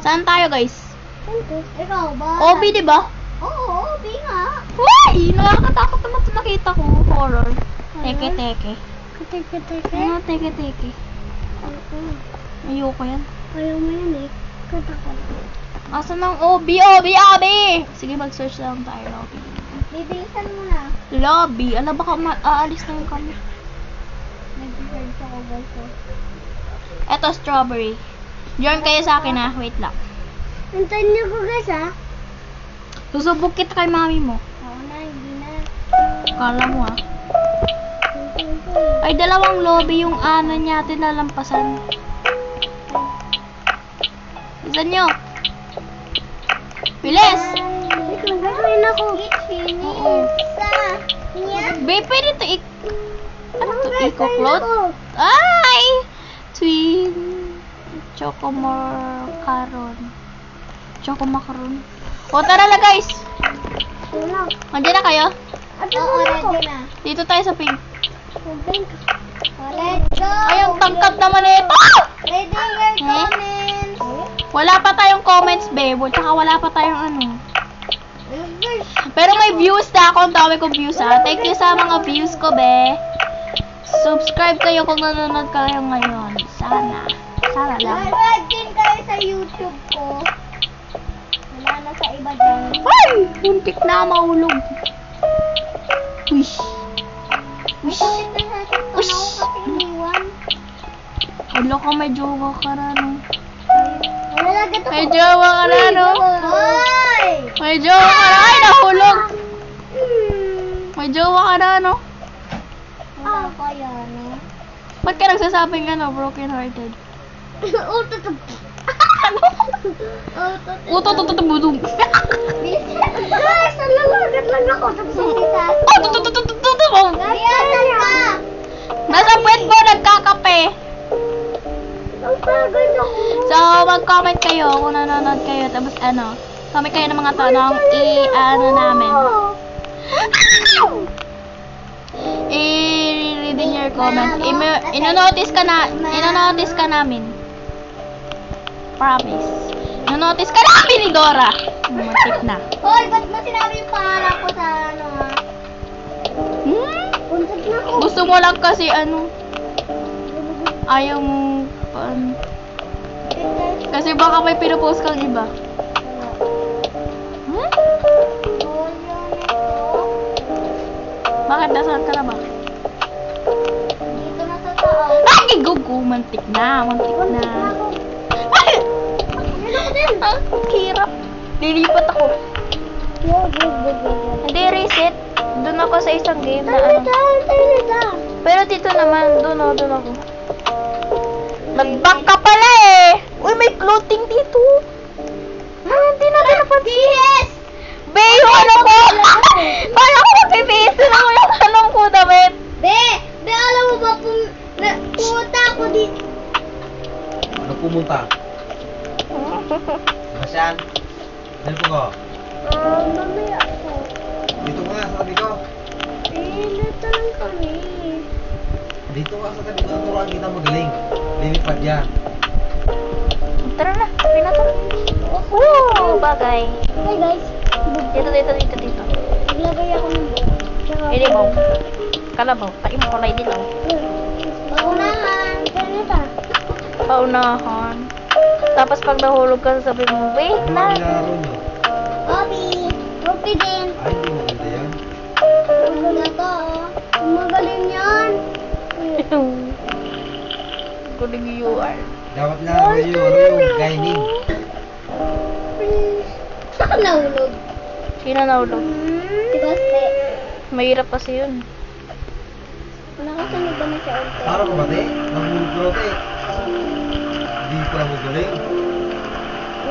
Saan tayo, guys? Ikaw ba? OB, di ba? Oo, OB nga. Uy! Nakakatakot naman sa nakita ko. Horror. Teke. Ano, teke. Ayoko yan. Ayaw mo yun eh. Katakot. Asan ang OB? Sige, mag-search lang tayo. Lobby. Bibilisan mo na. Lobby. Ala, baka aalis na yung kami. Nag-search ako guys. Eto, strawberry. Join kayo sa akin, ha? Wait lang. Antayin niyo ko guys ha. Susubok kita kay mami mo. Oo na, hindi na. Kala mo, ha? Ay, dalawang lobby yung ano niya tinalampasan. Isan nyo. Bilis! Gagawin ako. Be, pwede ito ano to? Eco-float? Ay! Twin. Choco-macaron. O, tara na, guys! Andiyan na kayo? Oo, ready na. Dito tayo sa pink. Let's go! Ay, ang tangkad naman ito! Ready your comments. Wala pa tayong comments, babe. Tsaka wala pa tayong ano. Pero may views na ako. Ang dami kong views, ha. Thank you sa mga views ko, be. Subscribe kayo kung nanonood kayo ngayon. Sana lang. Subscribe din kayo sa YouTube ko. Wala na sa iba dyan. Ay! Muntik na mahulog. Wish. Bakit na sa akin Ush! ako kasi iniwan? Ulo ka, may jowa ka na, no? Nalagad ako. May jowa ka na, no? Hoy! May jowa ka na. Ay, nahulog. May jowa ka na, no? Wala pa yan, no? Ba't ka nagsasabing ano, broken hearted? Utot. Budong. Guys, nalagad lang ako. Tapos Biyasan ka! Nasa puwet mo, nagkakape. Nalagad ako. So, mag-comment kayo kung nanonood kayo. Tapos ano, comment kayo ng mga tanong i-ano namin. I-read in your comments. Ino-notice ka namin. Promise. Ino-notice ka namin ni Dora. Matik na. Hoy, ba't mo sinabi yung pangalan ko sa ano ha? Puntot na ako. Gusto mo lang kasi ano, ayaw mo kasi baka may pinupost kang iba. Bakit nasaan ka na ba? Dito na sa taas. Ay, gugu, mantik na. Ang hirap. Lilipat ako. Hindi, reset. Doon ako sa isang game na ano. Pero dito naman, doon ako. Nag-back ka pala eh. Uy, may floating dito. Hindi natin napansin. Be, yung ano ko. Paano ko mag-bibis? Ano yung anong ko damit? Be, alam mo ba pumunta ako dito. Ano pumunta? Masyan? Saan po ko? Mamaya ako. Dito ka nga sa tabi ko. Dito lang kami. Dito ka sa tabi ko. Turuan kita magaling. Lilipad yan. Tara na, sabi na to. Woo, bagay. Hi guys. Dito. Naglagay ako ng Pwede mo. Kalabaw, tain mo kulay din lang. Paunahan. Ganito. Paunahan. Tapos pag nahulog ka, sabi mo, wait Ano na. ang nilaro nyo? Opi din. Ay, hindi maganda yan. Maganda to, oh. Magaling yan. Kuling UR. Dapat laro yung gaming. Saka nahulog. Sino nahulog? Si Baste. Mahirap kasi yun. Nakasunod ba na siya ulit? Para ko ba, te? Nahulog ko, te. Hindi ka magaling.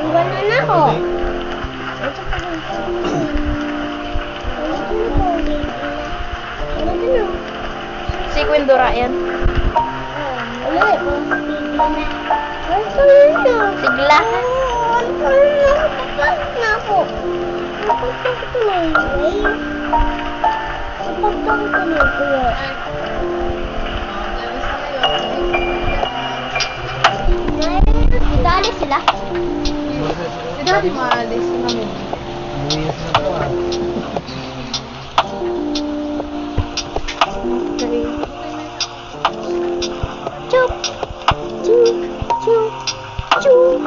Ganun na ako. Si Quindora yan. Sigla. pagtawag ko niyo, kuya. Dali sila. Si Daddy maalis namin. Umuwi na sila dalawa. Okay. Chup! Chup! Chup! Chup!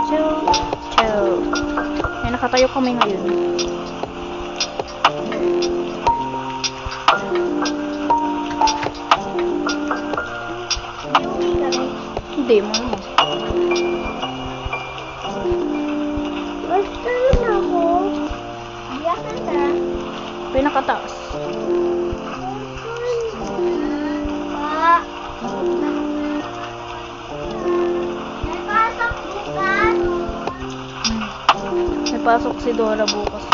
Chup! Chup! Ay, nakatayo kami ngayon. Iuwi kami. Hindi mo. Basta yun ako. Biyakan ka. Pinakataas. Pa. May pasok bukas. May pasok si Dora bukas.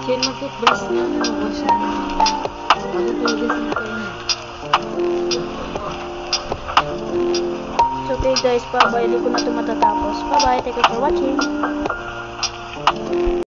Siya mag-toothbrush na ako siya. Matutulog na kayo. So okay guys, bye-bye. Hindi ko na ito matatapos. Bye-bye. Thank you for watching.